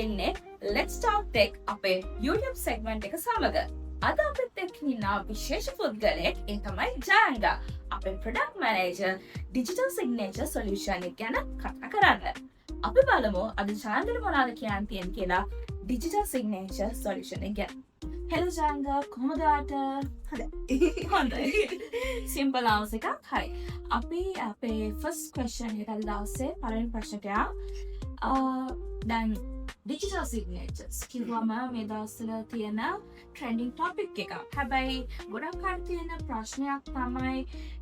එන්නේ Let's Talk Tech අපේ YouTube segment එක සමග. අද අපිත් එක්ක ඉන්න විශේෂ පුද්ගලයෙක් ඒ තමයි ජයංග. අපේ product manager digital signature solution එක ගැන කතා කරන්න. අපි බලමු අද ජයංගට මොනවද කියන්න තියෙන කියලා digital signature solution එක ගැන. Hello ජයංග, කොහොමද ආට? හොඳයි. Simple answer එකක්. හරි. අපි අපේ first question එකට දාස්සේ පළවෙනි ප්‍රශ්නට දැන් digital signatures කිව්වම මේ දවස්වල තියෙන trending topic එකක්. හැබැයි ගොඩක් අය තියෙන ප්‍රශ්නයක් තමයි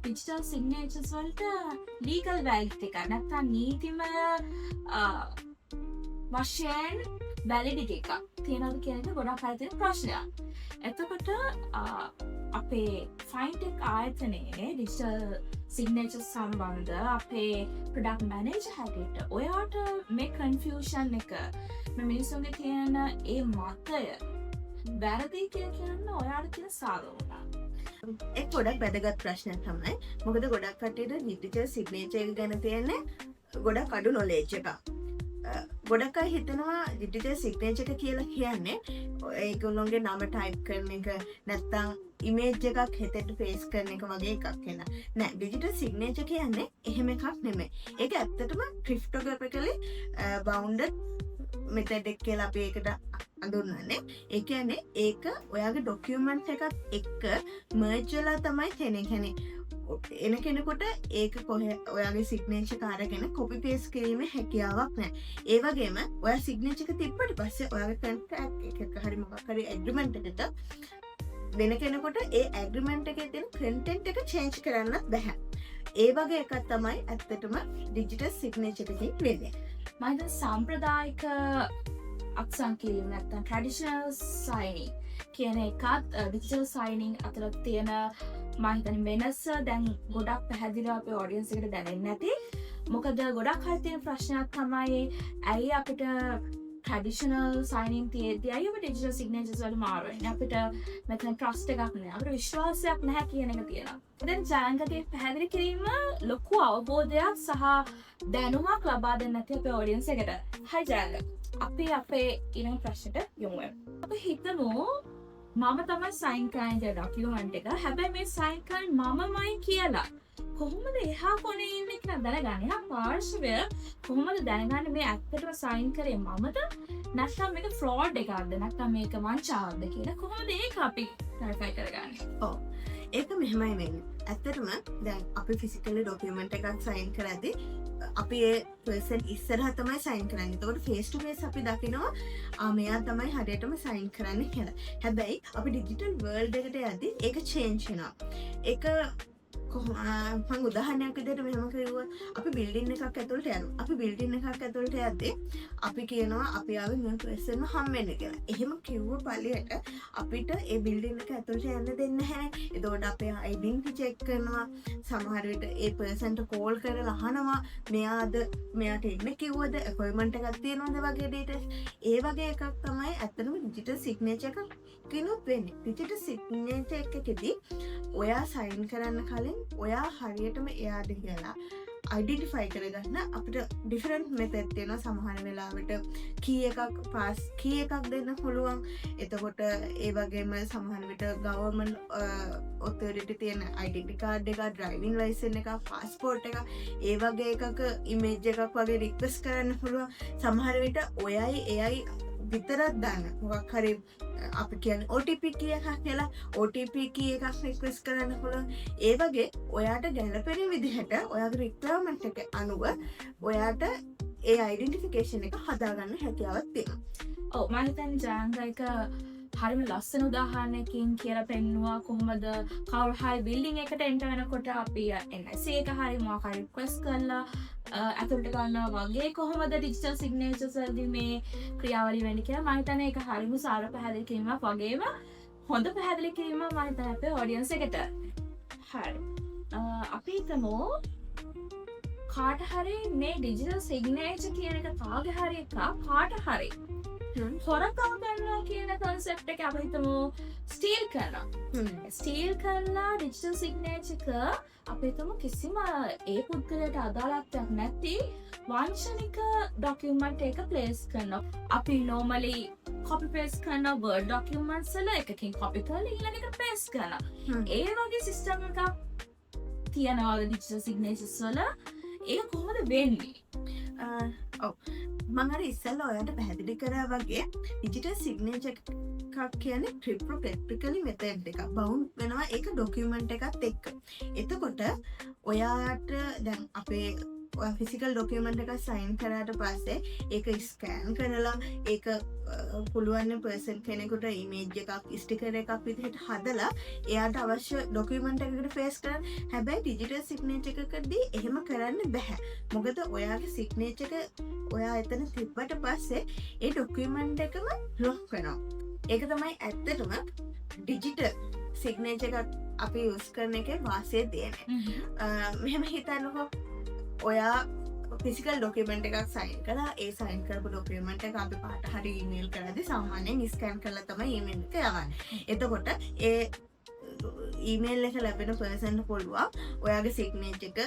digital signatures වලට legal validity එක නැත්නම් නීතිමය වශයෙන් validity එකක් තියෙනවද කියන එක ගොඩක් අය තියෙන ප්‍රශ්නයක්. එතකොට අපේ ෆයින්ටෙක් ආයතනයේ digital signature සම්බන්ධ අපේ product manager හැටියට ඔයාට මේ confusion එක මේ මිනිස්සුන්ගේ තියෙන ඒ මතය වැරදි කියලා කියන්න ඔයාට තියෙන සාධාරණ ඒක ගොඩක් වැදගත් ප්‍රශ්නයක් තමයි. මොකද ගොඩක් කට්ටියට digital signature එක ගැන තියෙන ගොඩක් අඩු knowledge එකක්. ගොඩක් අය හිතනවා digital signature එක කියලා කියන්නේ ඒගොල්ලෝගේ නම type කරන එක නැත්නම් image එකක් හෙතට paste කරන එක වගේ එකක් කියලා. නෑ, digital signature කියන්නේ එහෙම එකක් නෙමෙයි. ඒක ඇත්තටම cryptographically bounded method එක කියලා අපි ඒකට අඳුන්වන්නේ. ඒ කියන්නේ ඒක ඔයාගේ document එකත් එක්ක merge වෙලා තමයි කෙනෙක් එන කෙනෙකුට ඒක ඔයාගේ සිග්නේචර් එක අරගෙන කොපි පේස්ට් කිරීමේ හැකියාවක් නැහැ. ඒ වගේම ඔයා සිග්නේචර් එක තිබ්බට පස්සේ ඔයාගේ කොන්ට්‍රැක්ට් එකක හරි මොකක් හරි ඇග්‍රීමන්ට් එකකට වෙන කෙනෙකුට ඒ ඇග්‍රීමන්ට් එකේ තියෙන කන්ටෙන්ට් එක චේන්ජ් කරන්නත් බෑ. ඒ වගේ එකක් තමයි ඇත්තටම ඩිජිටල් සිග්නේචර් එකකින් වෙන්නේ. මම දැන් සාම්ප්‍රදායික අක්ෂර කිරීම නැත්නම් traditional signing කියන එකත් digital signing අතර තියෙන මම හිතන්නේ වෙනස දැන් ගොඩක් පැහැදිලිව අපේ audience එකට දැනෙන්නේ නැති. මොකද ගොඩක් අය තියෙන ප්‍රශ්නයක් තමයි ඇයි අපිට traditional signing තියේදී අය අපිට digital signatures වල මාරු වෙන්නේ. අපිට මෙතන trust එකක් නැහැ. අපිට විශ්වාසයක් නැහැ කියන එක තියෙනවා. දැන් ජයංගගේ පැහැදිලි කිරීම ලොකු අවබෝධයක් සහ දැනුමක් ලබා දෙන්න නැති අපේ audience එකට. hi ජයංග. අපි අපේ ඊළඟ ප්‍රශ්නට යමු. අපි හිතමු මම තමයි සයින් කරන්නේ ඩොකියුමන්ට් එක. හැබැයි මේ සයින් කරන්නේ මමමයි කියලා. කොහොමද එහා කොනේ ඉන්නේ කියලා දැනගන්නේ? එහා පාර්ශවය කොහොමද දැනගන්නේ මේ ඇත්තටම සයින් කරේ මමද? නැත්නම් මේක ෆ්‍රෝඩ් එකක්ද? නැත්නම් මේක වංචාවක්ද කියලා කොහොමද ඒක අපි වෙරිෆයි කරගන්නේ? ඔව්. ඒක මෙහෙමයි වෙන්නේ. ඇත්තටම දැන් අපි ෆිසිකල් ඩොකියුමන්ට් එකක් සයින් කරද්දී අපි ඒ පර්සන් ඉස්සරහ තමයි සයින් කරන්නේ. එතකොට ෆේස් ටු ෆේස් අපි දකිනවා මෙයා තමයි හරියටම සයින් කරන්නේ කියලා. හැබැයි අපි ඩිජිටල් වර්ල්ඩ් එකට යද්දී ඒක චේන්ජ් වෙනවා. ඒක මම උදාහරණයක් විදිහට මෙහෙම කිව්වොත් අපි බිල්ඩින් එකක් ඇතුළට යනවා. අපි බිල්ඩින් එකක් ඇතුළට යද්දී අපි කියනවා අපි ආවේ මේ පර්සන්ව හම්බෙන්න කියලා. එහෙම කිව්ව පළියට අපිට ඒ බිල්ඩින් එක ඇතුළට යන්න දෙන්නේ නැහැ. එතකොට අපේ ඩෙන්ටිටි චෙක් කරනවා. සමහර විට ඒ පර්සන්ට කෝල් කරලා අහනවා මෙයාට එන්න කිව්වද, අපොයින්ට්මන්ට් එකක් තියෙනවද වගේ ඩීටේල්ස්. ඒ වගේ එකක් තමයි ඇත්තටම ඩිජිටල් සිග්නේචර් එකක් කිනුත් වෙන්නේ. ඩිජිටල් සිග්නේචර් එකකදී ඔයා සයින් කරන්න කලින් ඔයා හරියටම එයාද කියලා අයිඩෙන්ටිෆයි කරගන්න අපිට ඩිෆරන්ට් මෙතඩ් තියෙනවා. සමහර වෙලාවට කී එකක් දෙන්න පුළුවන්. එතකොට ඒ වගේම සමහර විට ගවර්න්මන්ට් ඔතොරිටි තියෙන අයිඩෙන්ටිටි කාඩ් එකක්, ඩ්‍රයිවිං ලයිසන් එකක්, පාස්පෝර්ට් එකක්, ඒ වගේ එකක ඉමේජ් එකක් වගේ රික්වෙස්ට් කරන්න පුළුවන්. සමහර විට ඔයයි එයයි විතරක් දාන්න මොකක් හරි අපි කියන්නේ OTP කී එකක් කියලා OTP කී එකක් රික්වෙස්ට් කරන්න පුළුවන්. ඒ වගේ ඔයාට ගැළපෙන විදිහට ඔයාගේ රික්වයර්මන්ට් එක අනුව ඔයාට ඒ අයිඩෙන්ටිෆිකේෂන් එක හදාගන්න හැකියාවක් තියෙනවා. ඔව්, මම හිතන්නේ ජයංග හරිම ලස්සන උදාහරණයකින් කියලා පෙන්නවා කොහොමද කවුරු හරි බිල්ඩින් එකට එන්ටර් වෙනකොට අපි NIC එක හරි මොකක් හරි රික්වෙස්ට් කරලා ඇතුළට ගන්නවා වගේ කොහොමද ඩිජිටල් සිග්නේචර්ස් වලදී මේ ක්‍රියාවලිය වෙන්නේ කියලා මම හිතන්නේ ඒක හරිම සාර පැහැදිලි කිරීමක් වගේම හොඳ පැහැදිලි කිරීමක් මම හිතන්නේ අපේ ඔඩියන්ස් එකට. හරි. අපි හිතමු කාට හරි මේ ඩිජිටල් සිග්නේචර් කියන එක කාගේ හරි එකක් කාට හරි හොරකම් කරනවා කියන concept එක අපි හිතමු ස්ටීල් කරනවා. ස්ටීල් කරලා ඩිජිටල් සිග්නේචර් එක අපි හිතමු කිසිම ඒ පුද්ගලයාට අදාළත්වයක් නැති වංශනික ඩොකියුමන්ට් එක ප්ලේස් කරනවා. අපි normally copy paste කරන Word documents වල එකකින් copy කරලා ඊළඟට paste කරනවා. ඒ වගේ system එකක් තියනවා ඩිජිටල් සිග්නේචර්ස් වල. ඒක කොහොමද වෙන්නේ? ඔව් මම අර ඉස්සෙල්ලා ඔයාලට පැහැදිලි කරා වගේ ඩිජිටල් සිග්නේචර් එකක් කියන්නේ ක්‍රිප්ටෝග්‍රැෆිකලි මෙතඩ් එකක්. බවුන්ඩ් වෙනවා ඒක ඩොකියුමන්ට් එකත් එක්ක. එතකොට ඔයාට දැන් අපේ ෆිසිකල් ඩොකියුමන්ට් එකක් සයින් කරාට පස්සේ ඒක ස්කෑන් කරලා ඒක පුළුවන් පර්සන් කෙනෙකුට ඉමේජ් එකක් ස්ටිකර් එකක් විදිහට හදලා එයාට අවශ්‍ය ඩොකියුමන්ට් එකකට ෆේස් කරන්න. හැබැයි ඩිජිටල් සිග්නේචර් එකකදී එහෙම කරන්න බෑ. මොකද ඔයාගේ සිග්නේචර් එක ඔයා එතන තිබ්බට පස්සේ ඒ ඩොකියුමන්ට් එකම ලොක් වෙනවා. ඒක තමයි ඇත්තටම ඩිජිටල් සිග්නේචර් එකක් අපි යූස් කරන එකේ වාසිය තියෙන්නේ. මෙහෙම හිතන්නකෝ ඔයා ෆිසිකල් ඩොකියුමන්ට් එකක් සයින් කළා. ඒ සයින් කරපු ඩොකියුමන්ට් එක අපි පාට හරි ඊමේල් කරද්දී සාමාන්‍යයෙන් ස්කෑන් කරලා තමයි ඊමේල් එක යවන්නේ. එතකොට ඒ ඊමේල් එක ලැබෙන පර්සන්ට පුළුවන් ඔයාගේ සිග්නේචර් එක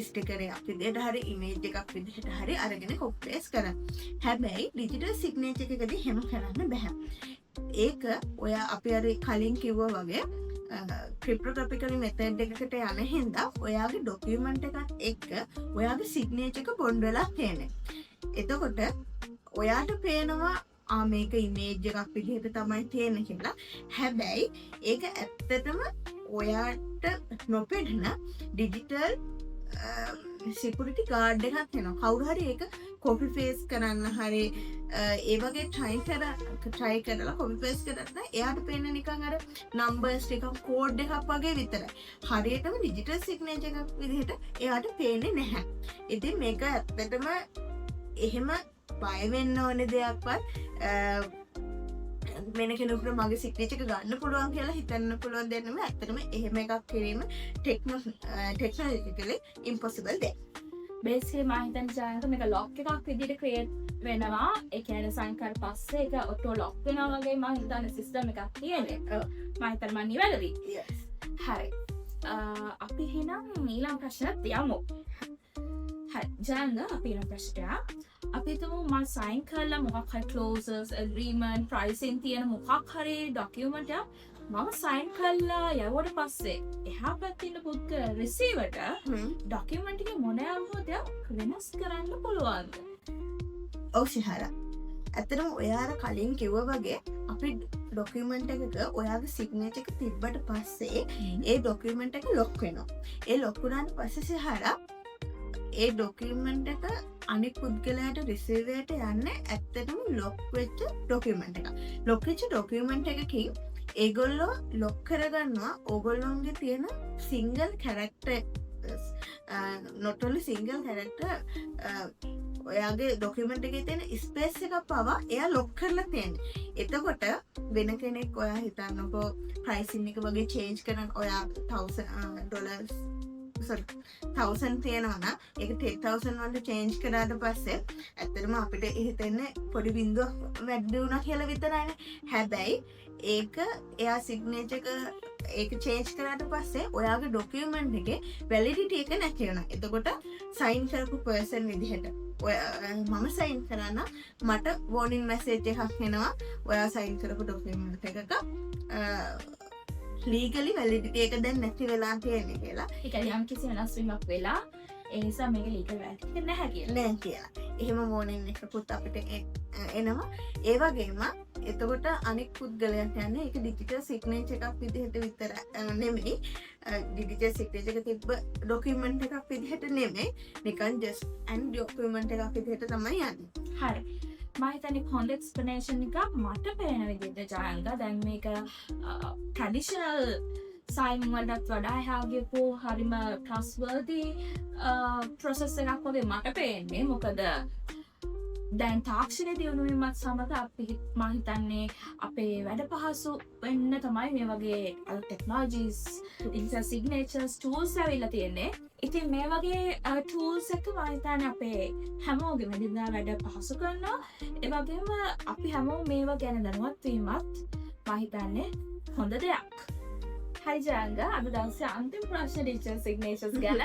ස්ටිකර් එකක් විදිහට හරි ඉමේජ් එකක් විදිහට හරි අරගෙන කොපි පේස්ට් කරන්න. හැබැයි ඩිජිටල් සිග්නේචර් එකකදී එහෙම කරන්න බෑ. ඒක ඔයා අපි අර කලින් කිව්වා වගේ ක්‍රිප්ටෝග්‍රැෆිකල් මෙතඩ් එකකට යන හින්දා ඔයාගේ ඩොකියුමන්ට් එකත් එක්ක ඔයාගේ සිග්නේචර් එක බොන්ඩ් වෙලා තියෙන්නේ. එතකොට ඔයාට පේනවා මේක ඉමේජ් එකක් විදිහට තමයි තියෙන්නේ කියලා. හැබැයි ඒක ඇත්තටම ඔයාට නොපෙනෙන ඩිජිටල් සිකියුරිටි ගාඩ් එකක් වෙනවා. කවුරු හරි ඒක කොපි පේස්ට් කරන්න හරි ඒ වගේ try කරලා කොපි පේස්ට් කරලා එයාට පේන්නේ නිකන් අර නම්බර්ස් ටිකක් කෝඩ් එකක් වගේ විතරයි. හරියටම ඩිජිටල් සිග්නේචර් එකක් විදිහට එයාට පේන්නේ නැහැ. ඉතින් මේක ඇත්තටම එහෙම බය වෙන්න ඕනේ දෙයක්වත් වෙන කෙනෙකුට මගේ සිග්නේචර් එක ගන්න පුළුවන් කියලා හිතන්න පුළුවන් දෙයක් නෙමෙයි. ඇත්තටම එහෙම එකක් කිරීම ටෙක්නොලොජිකලි ඉම්පොසිබල් දෙයක්. බේසිකලි මම හිතන්නේ ජයන්ත මේක ලොක් එකක් විදිහට ක්‍රියේට් වෙනවා. ඒ කියන්නේ සයින් කර පස්සේ ඒක ඔටෝ ලොක් වෙනවා වගේ මම හිතන්නේ සිස්ටම් එකක් තියෙන්නේ. මම හිතන්නේ මම නිවැරදි. හරි. අපි එහෙනම් ඊළඟ ප්‍රශ්නට යමු. හරි. ජයන්ත අපි ඊළඟ ප්‍රශ්නට අපි හිතමු මම සයින් කරලා මොකක් හරි ක්ලෝසර්ස් ඇග්‍රීමන්ට් ප්‍රයිසින් තියෙන මොකක් හරි ඩොකියුමන්ට් එකක් මම සයින් කරලා යවුවට පස්සේ එහා පැත්තේ ඉන්න පුද්ගල රිසීවර්ට ඩොකියුමන්ට් එකේ මොන යම්පොතයක් වෙනස් කරන්න පුළුවන්ද? ඔව් ශිහාරා. ඇත්තටම ඔයාලා කලින් කිව්වා වගේ අපි ඩොකියුමන්ට් එකක ඔයාගේ සිග්නේචර් එක තිබ්බට පස්සේ ඒ ඩොකියුමන්ට් එක ලොක් වෙනවා. ඒ ලොක් වුණාට පස්සේ ශිහාරා ඒ ඩොකියුමන්ට් එක අනිත් පුද්ගලයාට රිසීවර්ට යන්නේ ඇත්තටම ලොක් වෙච්ච ඩොකියුමන්ට් එකක්. ලොක් වෙච්ච ඩොකියුමන්ට් එකකින් ඒගොල්ලෝ ලොක් කරගන්නවා ඕගොල්ලොන්ගේ තියෙන single characters not only single character ඔයාගේ ඩොකියුමන්ට් එකේ තියෙන ස්පේස් එක පවා එයා ලොක් කරලා තියෙන්නේ. එතකොට වෙන කෙනෙක් ඔයා හිතන්නකෝ ප්‍රයිසින් එක වගේ චේන්ජ් කරන ඔයා $1000 1000 තියෙනවා නම් ඒක 10000 වලට චේන්ජ් කරාට පස්සේ ඇත්තටම අපිට හිතෙන්නේ පොඩි බින්දුවක් වැඩි වුණා කියලා විතරයිනේ. හැබැයි ඒක එයා සිග්නේචර් එක ඒක චේන්ජ් කරාට පස්සේ ඔයාගේ ඩොකියුමන්ට් එකේ වැලිඩිටි එක නැති වෙනවා. එතකොට සයින් කරපු පර්සන් විදිහට මම සයින් කරා නම් මට වෝනින් මැසේජ් එකක් එනවා ඔයා සයින් කරපු ඩොකියුමන්ට් එකක ලීගලි වැලිඩිටි එක දැන් නැති වෙලා තියෙන්නේ කියලා. ඒක යම් කිසි වෙනස් වීමක් වෙලා ඒ නිසා මේක ලීගල් වැලිඩිටි නැහැ කියලා. නෑ කියලා. එහෙම වෝනින් එකකුත් අපිට එනවා. ඒ වගේම එතකොට අනෙක් පුද්ගලයන්ට යන්නේ ඒක ඩිජිටල් සිග්නේචර් එකක් විදිහට විතර නෙමෙයි. ඩිජිටල් සිග්නේචර් එක තිබ්බ ඩොකියුමන්ට් එකක් විදිහට නෙමෙයි. නිකන් ජස්ට් ඇන් ඩොකියුමන්ට් එකක් විදිහට තමයි යන්නේ. හරි. මම හිතන්නේ හොඳ එක්ස්ප්ලනේෂන් එකක් මට පේන විදිහට ජයන්ත දැන් මේක ට්‍රැඩිෂනල් සයින් වලටත් වඩා එහා ගියපු හරිම ට්‍රස්ට්වර්ති ප්‍රොසෙස් එකක් වගේ මට පේන්නේ. මොකද දැන් තාක්ෂණයේ දියුණු වීමත් සමග අපි මම හිතන්නේ අපේ වැඩ පහසු වෙන්න තමයි මේ වගේ ටෙක්නොලොජිස් ඩිජිටල් සිග්නේචර්ස් ටූල්ස් ඇවිල්ලා තියෙන්නේ. ඉතින් මේ වගේ ටූල්ස් එක මම හිතන්නේ අපේ හැමෝගෙම එදිනදා වැඩ පහසු කරනවා. ඒ වගේම අපි හැමෝම මේවා ගැන දැනුවත් වීමත් මම හිතන්නේ හොඳ දෙයක්. හරි ජයංග අද දවසේ අන්තිම ප්‍රශ්න ඩිජිටල් සිග්නේචර්ස් ගැන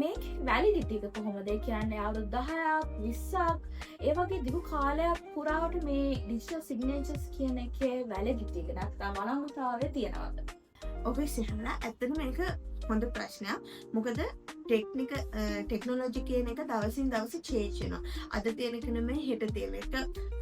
මේ වැලිඩිටි එක කොහොමද? ඒ කියන්නේ අවුරුදු 10ක් 20ක් ඒ වගේ දිගු කාලයක් පුරාවට මේ ඩිජිටල් සිග්නේචර්ස් කියන එකේ වැලිඩිටි එක නැත්නම් වළංගුතාවය තියනවද? ඔබේ සිහලා ඇත්තටම මේක හොඳ ප්‍රශ්නයක්. මොකද ටෙක්නොලොජි කියන එක දවසින් දවස චේන්ජ් වෙනවා. අද තියෙන එක නෙමෙයි හෙට තියෙන එක.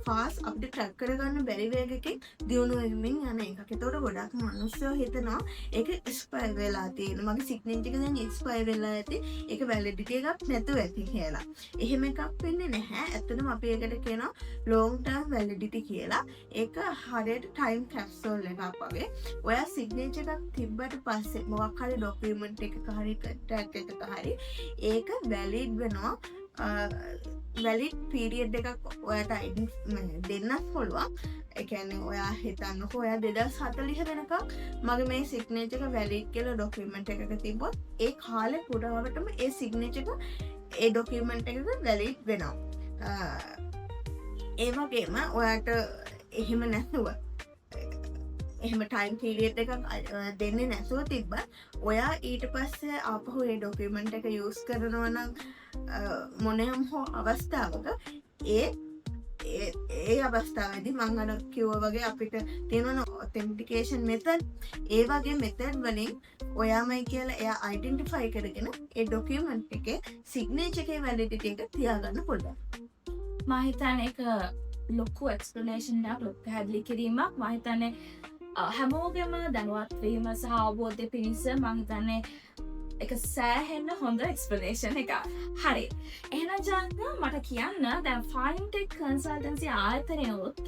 ෆාස්ට් අපිට ට්‍රැක් කරගන්න බැරි වේගකින් දියුණු වෙමින් යන එකක්. ඒතකොට ගොඩක් මිනිස්සු හිතනවා ඒක එක්ස්පයර් වෙලා තියෙන. මගේ සිග්නේචර් එක දැන් එක්ස්පයර් වෙලා ඇති. ඒක වැලිඩිටි එකක් නැතුව ඇති කියලා. එහෙම එකක් වෙන්නේ නැහැ. ඇත්තටම අපි ඒකට කියනවා long term validity කියලා. ඒක හරියට ටයිම් කැප්සූල් එකක් වගේ. ඔයා සිග්නේචර් එකක් තිබ්බට පස්සේ මොකක් හරි ડોකියුමන්ට් එකක හරි ටැග් එකක හරි ඒක වැලිඩ් වෙනවා. වැලිඩ් පීරියඩ් එකක් ඔයාට දෙන්නත් පුළුවන්. ඒ කියන්නේ ඔයා හිතන්නකෝ ඔයා 2040 වෙනකම් මගේ මේ සිග්නේචර් එක වැලිඩ් කියලා ડોකියුමන්ට් එකක තිබ්බොත් ඒ කාලේ පුරාවටම ඒ සිග්නේචර් එක ඒ ડોකියුමන්ට් එකක වැලිඩ් වෙනවා. ඒ වගේම ඔයාට එහෙම නැතුව එහෙම ටයිම් පීරියඩ් එකක් දෙන්නේ නැතුව තිබ්බත් ඔයා ඊට පස්සේ ආපහු ඒ ડોකියුමන්ට් එක යූස් කරනවා නම් මොනෑම හෝ අවස්ථාවක ඒ අවස්ථාවේදී මම අර කිව්වා වගේ අපිට තියෙන ඔතෙන්ටිකේෂන් මෙතඩ් ඒ වගේ මෙතඩ් වලින් ඔයාමයි කියලා එයා අයිඩෙන්ටිෆයි කරගෙන ඒ ડોකියුමන්ට් එකේ සිග්නේචර් එකේ වැලිඩිටි එක තියාගන්න පුළුවන්. මම හිතන්නේ ඒක ලොකු එක්ස්ප්ලනේෂන් එකක් ලොකු පැහැදිලි කිරීමක්. මම හිතන්නේ හැමෝගෙම දැනුවත් වීම සහ අවබෝධය පිණිස මම හිතන්නේ ඒක සෑහෙන්න හොඳ එක්ස්ප්ලනේෂන් එකක්. හරි. එහෙනම් ජංග මට කියන්න දැන් ෆයින්ටෙක් කන්සල්ටන්සි ආයතනයොත්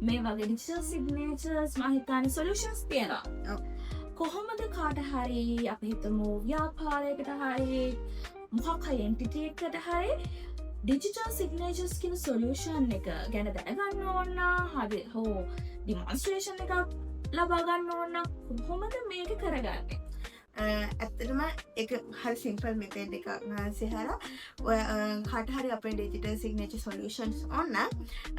මේ වගේ ඩිජිටල් සිග්නේචර්ස් මම හිතන්නේ සොලියුෂන්ස් තියෙනවා. කොහොමද කාට හරි අපි හිතමු ව්‍යාපාරයකට හරි මොකක් හරි එන්ටිටි එකකට හරි ඩිජිටල් සිග්නේචර්ස් කියන සොලියුෂන් එක ගැන දැනගන්න ඕන හරි හෝ ඩිමොන්ස්ට්‍රේෂන් එකක් ලබා ගන්න ඕන කොහොමද මේක කරගන්නේ? ඇත්තටම එක හරි සිම්පල් මෙතඩ් එකක් සිහලා ඔය කාට හරි අපේ ඩිජිටල් සිග්නේචර් සොලියුෂන්ස් ඕන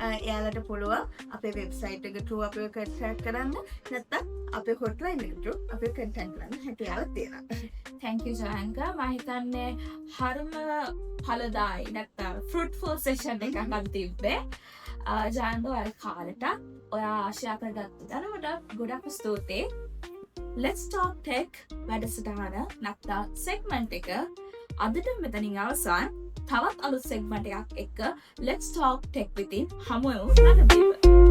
එයාලට පුළුවන් අපේ වෙබ්සයිට් එක through අපිව කන්ටැක්ට් කරන්න නැත්නම් අපේ හොට්ලයින් එක through අපිව කන්ටැක්ට් කරන්න හැකියාවක් තියෙනවා. thank you ජයංග. මම හිතන්නේ හරිම ඵලදායි නැත්නම් fruitful session එකක් අද තිබ්බේ. ජයංග ඔය කාලෙට ඔයා ආශා කරගත්ත දනවට ගොඩක් ස්තුතියි. Let's Talk Tech වැඩසටහන නැත්නම් සෙග්මන්ට් එක අදට මෙතනින් අවසන්. තවත් අලුත් සෙග්මන්ට් එකක් එක්ක Let's Talk Tech within හමු වෙමු.